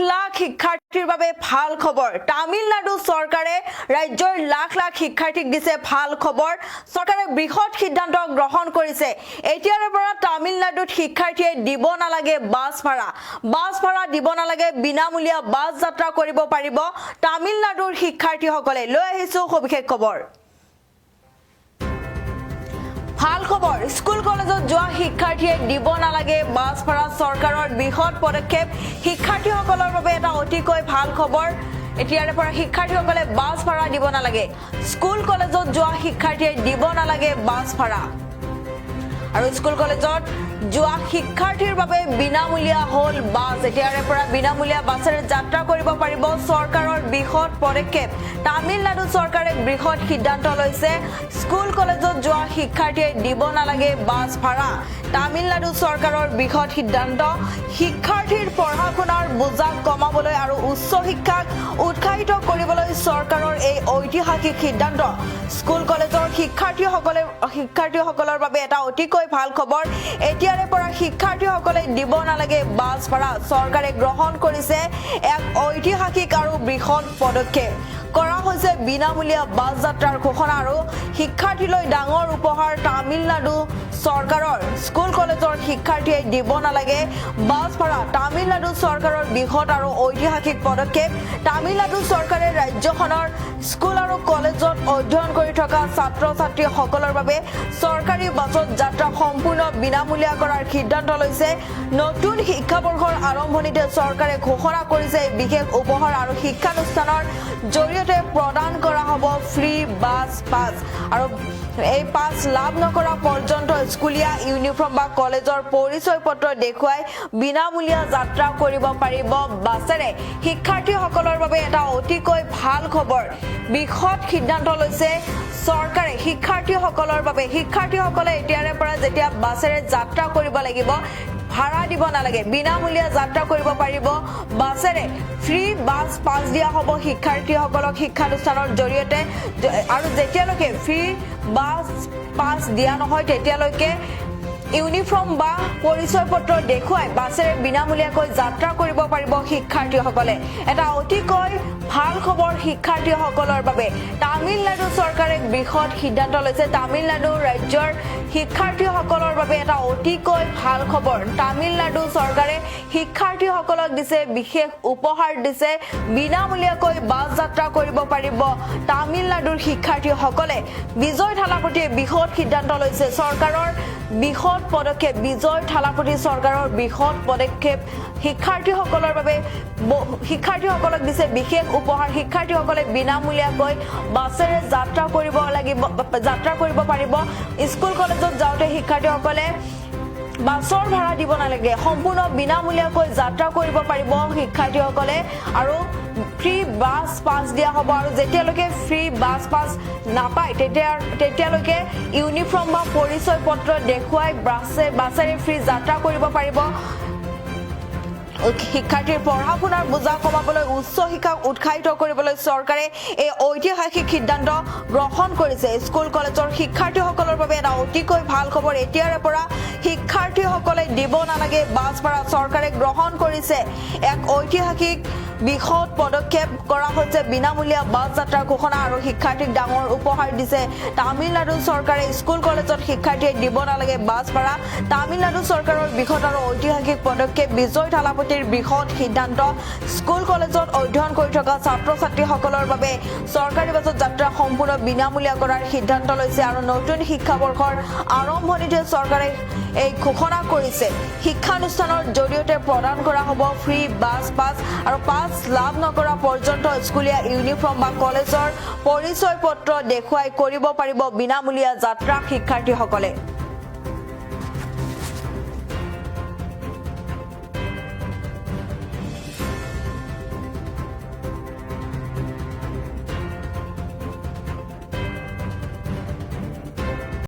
লাখ শিক্ষাৰ্থীৰ বাবে ভাল খবৰ তামিলনাডু চৰকাৰে ৰাজ্যৰ লাখ লাখ শিক্ষাৰ্থীক দিছে ভাল খবৰ চৰকাৰে বৃহৎ সিদ্ধান্ত গ্ৰহণ কৰিছে এতিয়াৰ পৰা তামিলনাডুত শিক্ষাৰ্থীয়ে দিব নালাগে বাছ ভাড়া দিব নালাগে বিনামূলীয়া বাছ যাত্ৰা কৰিব পাৰিব তামিলনাডুৰ শিক্ষাৰ্থীসকলে লৈ আহিছো সবিশেষ খবৰ ভাল খবৰ স্কুল কলেজত যোৱা শিক্ষাৰ্থীয়ে দিব নালাগে বাছ ভাড়া চৰকাৰৰ বৃহৎ পদক্ষেপ শিক্ষাৰ্থীসকলৰ বাবে এটা অতিকৈ ভাল খবৰ এতিয়াৰ পৰা শিক্ষাৰ্থীসকলে বাছ ভাড়া দিব নালাগে স্কুল কলেজত যোৱা শিক্ষাৰ্থীয়ে দিব নালাগে বাছ ভাড়া আৰু স্কুল কলেজত যোৱা শিক্ষাৰ্থীৰ বাবে বিনামূলীয়া হল বাছ এতিয়াৰ পৰা বিনামূলীয়া বাছেৰে যাত্ৰা কৰিব পাৰিব চৰকাৰৰ বৃহৎ পদক্ষেপ তামিলনাডু চৰকাৰে বৃহৎ সিদ্ধান্ত লৈছে স্কুল কলেজত যোৱা শিক্ষাৰ্থীয়ে দিব নালাগে বাছ ভাড়া তামিলনাডু চৰকাৰৰ বৃহৎ সিদ্ধান্ত শিক্ষাৰ্থীৰ পঢ়া-শুনাৰ বোজা কমাবলৈ আৰু উচ্চ শিক্ষাক উৎসাহিত কৰিবলৈ চৰকাৰৰ এই ঐতিহাসিক সিদ্ধান্ত স্কুল কলেজৰ শিক্ষাৰ্থীসকলৰ বাবে এটা অতিকৈ ভাল খবৰ এতিয়াৰে পৰা শিক্ষাৰ্থীসকলে দিব নালাগে বাছ ভাড়া চৰকাৰে গ্ৰহণ কৰিছে এক ঐতিহাসিক আৰু বৃহৎ পদক্ষেপ কৰা হৈছে বিনামূলীয়া বাছ যাত্ৰাৰ ঘোষণা আৰু শিক্ষাৰ্থীলৈ ডাঙৰ উপহাৰ তামিলনাডু চৰকাৰৰ স্কুল কলেজৰ শিক্ষাৰ্থীয়ে দিব নালাগে বাছ ভাড়া তামিলনাডু চৰকাৰৰ বৃহৎ আৰু ঐতিহাসিক পদক্ষেপ তামিলনাডু চৰকাৰে ৰাজ্যখনৰ স্কুল আৰু কলেজত অধ্যয়ন কৰি থকা ছাত্ৰ-ছাত্ৰীসকলৰ বাবে চৰকাৰী বাছত যাত্ৰা সম্পূৰ্ণ বিনামূলীয়া কৰাৰ সিদ্ধান্ত লৈছে নতুন শিক্ষাবৰ্ষৰ আৰম্ভণিতে চৰকাৰে ঘোষণা কৰিছে বিশেষ উপহাৰ আৰু শিক্ষানুষ্ঠানৰ জৰিয়তে প্ৰদান কৰা হ'ব ফ্ৰী বাছ পাছ আৰু এই পাছ লাভ নকৰা পৰ্যন্ত স্কুলীয়া ইউনিফৰ্ম বা কলেজৰ পৰিচয় পত্ৰ দেখুৱাই বিনামূলীয়া যাত্ৰা কৰিব পাৰিব বাছেৰে শিক্ষাৰ্থীসকলৰ বাবে এটা অতিকৈ ভাল খবৰ বৃহৎ সিদ্ধান্ত লৈছে চৰকাৰে শিক্ষাৰ্থীসকলৰ বাবে শিক্ষাৰ্থীসকলে এতিয়াৰে পৰা যেতিয়া বাছেৰে যাত্ৰা কৰিব লাগিব ভাড়া দিব নালাগে বিনামূলীয়া যাত্ৰা কৰিব পাৰিব বাছেৰে ফ্ৰী বাছ পাছ দিয়া হ'ব শিক্ষাৰ্থীসকলক শিক্ষানুষ্ঠানৰ জৰিয়তে আৰু যেতিয়ালৈকে ফ্ৰী বাছ পাছ দিয়া নহয় তেতিয়ালৈকে ইউনিফৰ্ম বা পৰিচয় পত্ৰ দেখুৱাই বাছেৰে বিনামূলীয়াকৈ যাত্ৰা কৰিব পাৰিব শিক্ষাৰ্থীসকলে এটা অতিকৈ ভাল খবৰ শিক্ষাৰ্থীসকলৰ বাবে তামিলনাডু চৰকাৰে বৃহৎ সিদ্ধান্ত লৈছে তামিলনাডু ৰাজ্যৰ শিক্ষাৰ্থীসকলৰ বাবে এটা অতিকৈ ভাল খবৰ তামিলনাডু চৰকাৰে শিক্ষাৰ্থীসকলক দিছে বিশেষ উপহাৰ দিছে বিনামূলীয়াকৈ বাছ যাত্ৰা কৰিব পাৰিব তামিলনাডুৰ শিক্ষাৰ্থীসকলে বিজয় থালাপতিয়ে বৃহৎ সিদ্ধান্ত লৈছে চৰকাৰৰ বৃহৎ পদক্ষেপ বিজয় থালাপতি চৰকাৰৰ বৃহৎ পদক্ষেপ শিক্ষাৰ্থীসকলৰ বাবে শিক্ষাৰ্থীসকলক দিছে বিশেষ উপহাৰ শিক্ষাৰ্থীসকলে বিনামূলীয়াকৈ বাছেৰে যাত্ৰা কৰিব পাৰিব স্কুল কলেজত যাওঁতে শিক্ষাৰ্থীসকলে বাছৰ ভাড়া দিব নালাগে সম্পূৰ্ণ বিনামূলীয়াকৈ যাত্ৰা কৰিব পাৰিব শিক্ষাৰ্থীসকলে আৰু ফ্ৰী বাছ পাছ দিয়া হ'ব আৰু যেতিয়ালৈকে ফ্ৰী বাছ পাছ নাপায় তেতিয়ালৈকে ইউনিফৰ্ম বা পৰিচয় পত্ৰ দেখুৱাই বাছেৰে ফ্ৰী যাত্ৰা কৰিব পাৰিব শিক্ষাৰ্থীৰ পঢ়া-শুনাৰ বোজা কমাবলৈ উচ্চ শিক্ষাক উৎসাহিত কৰিবলৈ চৰকাৰে এই ঐতিহাসিক সিদ্ধান্ত গ্ৰহণ কৰিছে স্কুল কলেজৰ শিক্ষাৰ্থীসকলৰ বাবে এটা অতিকৈ ভাল খবৰ এতিয়াৰে পৰা শিক্ষাৰ্থীসকলে দিব নালাগে বাছ ভাড়া চৰকাৰে গ্ৰহণ কৰিছে এক ঐতিহাসিক বৃহৎ পদক্ষেপ কৰা হৈছে বিনামূলীয়া বাছ যাত্ৰাৰ ঘোষণা আৰু শিক্ষাৰ্থীক ডাঙৰ উপহাৰ দিছে তামিলনাডু চৰকাৰে স্কুল কলেজত শিক্ষাৰ্থীয়ে দিব নালাগে বাছ ভাড়া তামিলনাডু চৰকাৰৰ বৃহৎ আৰু ঐতিহাসিক পদক্ষেপ বিজয় থালাপতিৰ বৃহৎ সিদ্ধান্ত স্কুল কলেজত অধ্যয়ন কৰি থকা ছাত্ৰ-ছাত্ৰীসকলৰ বাবে চৰকাৰী বাছত যাত্ৰা সম্পূৰ্ণ বিনামূলীয়া কৰাৰ সিদ্ধান্ত লৈছে আৰু নতুন শিক্ষাবৰ্ষৰ আৰম্ভণিতে চৰকাৰে এই ঘোষণা কৰিছে শিক্ষানুষ্ঠানৰ জৰিয়তে প্ৰদান কৰা হ'ব ফ্ৰী বাছ পাছ আৰু পাছ লাভ নকৰা পৰ্যন্ত স্কুলীয়া ইউনিফৰ্ম বা কলেজৰ পৰিচয় পত্ৰ দেখুৱাই কৰিব পাৰিব বিনামূলীয়া যাত্ৰা শিক্ষাৰ্থীসকলে